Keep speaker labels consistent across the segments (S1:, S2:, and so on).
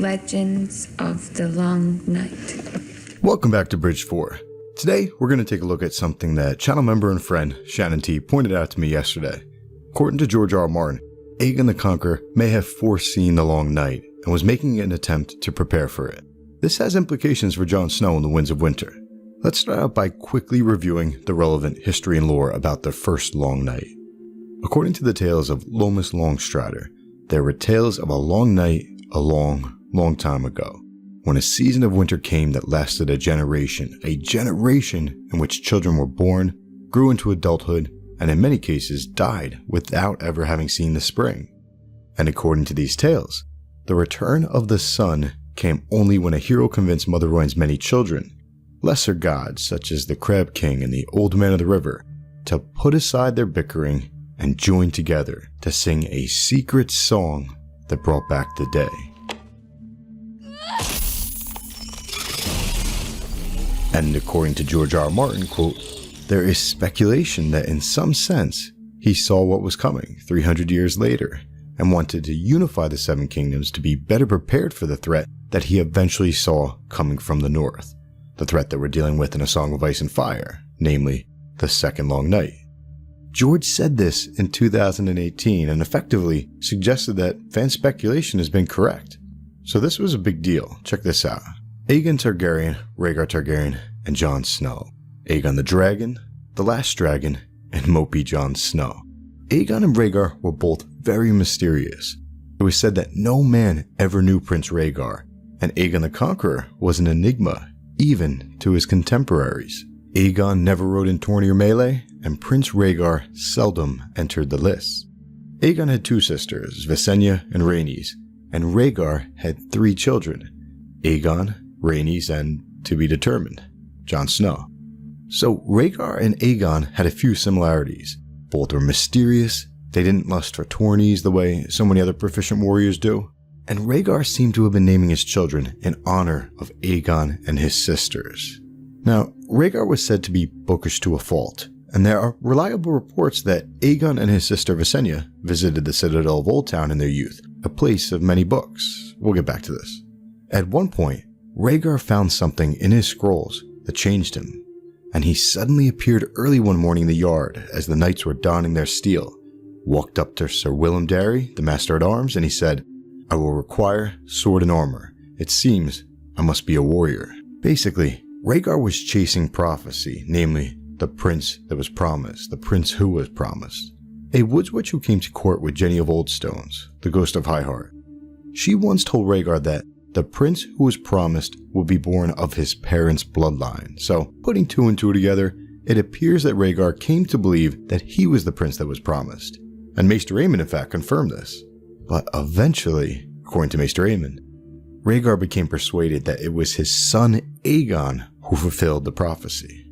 S1: Legends of the Long Night.
S2: Welcome back to Bridge 4. Today, we're going to take a look at something that channel member and friend Shannon T pointed out to me yesterday. According to George R. R. Martin, Aegon the Conqueror may have foreseen the Long Night and was making an attempt to prepare for it. This has implications for Jon Snow in the Winds of Winter. Let's start out by quickly reviewing the relevant history and lore about the First Long Night. According to the tales of Lomas Longstrider, there were tales of a long night a long time ago, when a season of winter came that lasted a generation in which children were born, grew into adulthood, and in many cases died without ever having seen the spring. And according to these tales, the return of the sun came only when a hero convinced Mother Royan's many children, lesser gods such as the Crab King and the Old Man of the River, to put aside their bickering and join together to sing a secret song that brought back the day. And according to George R. R. Martin, quote, there is speculation that in some sense, he saw what was coming 300 years later and wanted to unify the Seven Kingdoms to be better prepared for the threat that he eventually saw coming from the north, the threat that we're dealing with in A Song of Ice and Fire, namely the Second Long Night. George said this in 2018 and effectively suggested that fan speculation has been correct. So this was a big deal. Check this out. Aegon Targaryen, Rhaegar Targaryen, and Jon Snow. Aegon the Dragon, the Last Dragon, and Mopey Jon Snow. Aegon and Rhaegar were both very mysterious. It was said that no man ever knew Prince Rhaegar, and Aegon the Conqueror was an enigma, even to his contemporaries. Aegon never rode in tourney or melee, and Prince Rhaegar seldom entered the lists. Aegon had two sisters, Visenya and Rhaenys, and Rhaegar had three children, Aegon, Rhaenys, and, to be determined, Jon Snow. So Rhaegar and Aegon had a few similarities. Both were mysterious, they didn't lust for tourneys the way so many other proficient warriors do, and Rhaegar seemed to have been naming his children in honor of Aegon and his sisters. Now, Rhaegar was said to be bookish to a fault, and there are reliable reports that Aegon and his sister Visenya visited the Citadel of Old Town in their youth, a place of many books. We'll get back to this. At one point, Rhaegar found something in his scrolls that changed him, and he suddenly appeared early one morning in the yard as the knights were donning their steel, walked up to Sir Willem Darry, the Master-at-Arms, and he said, "I will require sword and armor. It seems I must be a warrior." Basically, Rhaegar was chasing prophecy, namely, the prince that was promised, the prince who was promised. A woods witch who came to court with Jenny of Oldstones, the ghost of High Heart. She once told Rhaegar that the prince who was promised would be born of his parents' bloodline. So, putting two and two together, it appears that Rhaegar came to believe that he was the prince that was promised. And Maester Aemon in fact confirmed this. But eventually, according to Maester Aemon, Rhaegar became persuaded that it was his son Aegon who fulfilled the prophecy.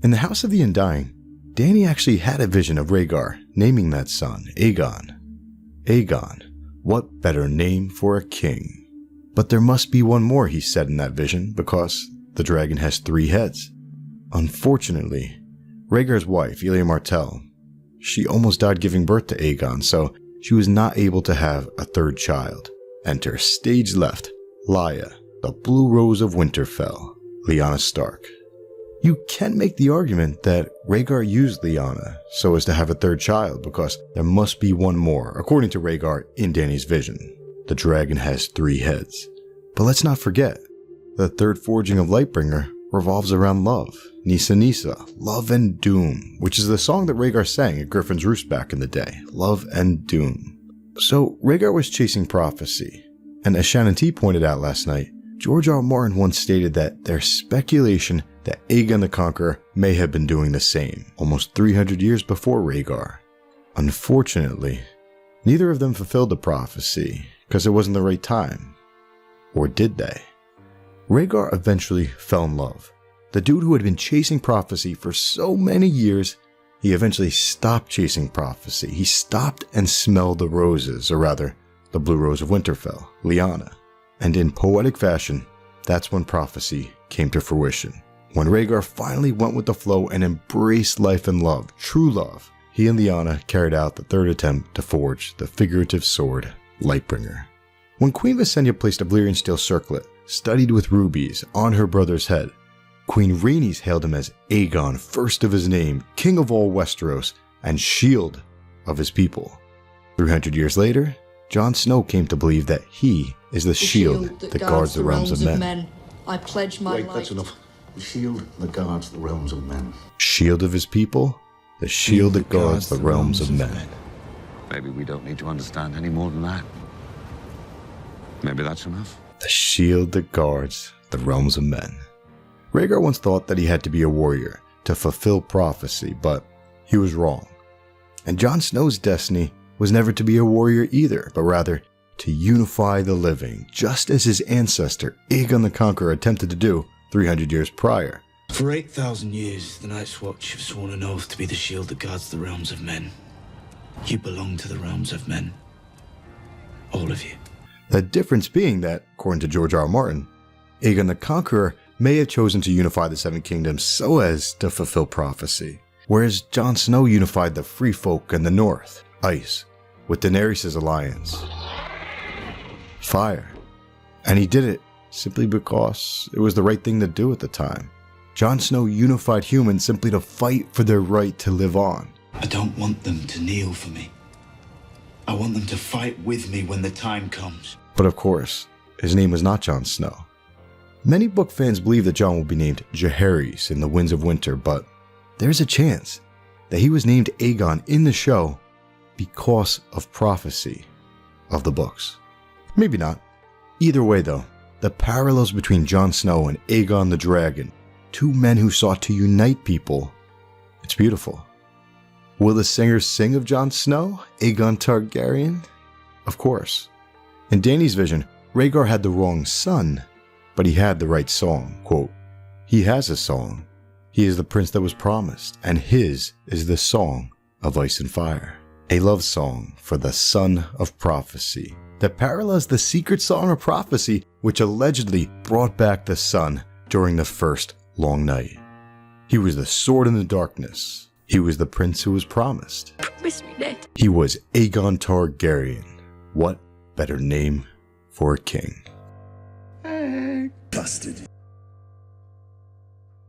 S2: In the House of the Undying, Dany actually had a vision of Rhaegar naming that son Aegon. Aegon, what better name for a king? But there must be one more, he said in that vision, because the dragon has three heads. Unfortunately, Rhaegar's wife, Elia Martell, she almost died giving birth to Aegon, so she was not able to have a third child. Enter stage left, Lya, the Blue Rose of Winterfell, Lyanna Stark. You can make the argument that Rhaegar used Lyanna so as to have a third child because there must be one more, according to Rhaegar in Dany's vision. The dragon has three heads. But let's not forget, the third forging of Lightbringer revolves around love. Nissa Nissa, Love and Doom, which is the song that Rhaegar sang at Griffin's Roost back in the day. Love and Doom. So Rhaegar was chasing prophecy. And as Shannon T pointed out last night, George R. R. Martin once stated that there's speculation that Aegon the Conqueror may have been doing the same, almost 300 years before Rhaegar. Unfortunately, neither of them fulfilled the prophecy, because it wasn't the right time. Or did they? Rhaegar eventually fell in love. The dude who had been chasing prophecy for so many years, he eventually stopped chasing prophecy. He stopped and smelled the roses, or rather, the Blue Rose of Winterfell, Lyanna. And in poetic fashion, that's when prophecy came to fruition. When Rhaegar finally went with the flow and embraced life and love, true love, he and Lyanna carried out the third attempt to forge the figurative sword, Lightbringer. When Queen Visenya placed a Valyrian steel circlet, studded with rubies, on her brother's head, Queen Rhaenys hailed him as Aegon, first of his name, king of all Westeros, and shield of his people. 300 years later, Jon Snow came to believe that he is the shield that guards the realms of men.
S3: I pledge my life.
S4: That's enough. The shield that guards the realms of men.
S2: Shield of his people, the shield that guards the realms of men.
S5: Maybe we don't need to understand any more than that. Maybe that's enough.
S2: The shield that guards the realms of men. Rhaegar once thought that he had to be a warrior to fulfill prophecy, but he was wrong. And Jon Snow's destiny was never to be a warrior either, but rather to unify the living, just as his ancestor Aegon the Conqueror attempted to do 300 years prior.
S6: For 8,000 years, the Night's Watch have sworn an oath to be the shield that guards the realms of men. You belong to the realms of men. All of you.
S2: The difference being that, according to George R.R. Martin, Aegon the Conqueror may have chosen to unify the Seven Kingdoms so as to fulfill prophecy, whereas Jon Snow unified the free folk and the North, ice, with Daenerys' alliance, fire. And he did it simply because it was the right thing to do at the time. Jon Snow unified humans simply to fight for their right to live on.
S6: I don't want them to kneel for me. I want them to fight with me when the time comes.
S2: But of course, his name was not Jon Snow. Many book fans believe that Jon will be named Jaehaerys in the Winds of Winter, but there's a chance that he was named Aegon in the show because of prophecy of the books. Maybe not. Either way though, the parallels between Jon Snow and Aegon the Dragon, two men who sought to unite people, it's beautiful. Will the singers sing of Jon Snow, Aegon Targaryen? Of course. In Dany's vision, Rhaegar had the wrong son, but he had the right song. Quote, he has a song. He is the prince that was promised, and his is the song of ice and fire. A love song for the son of prophecy that parallels the secret song of prophecy which allegedly brought back the sun during the first long night. He was the sword in the darkness. He was the prince who was promised.
S1: Promise me, Ned.
S2: He was Aegon Targaryen. What better name for a king?
S7: Busted.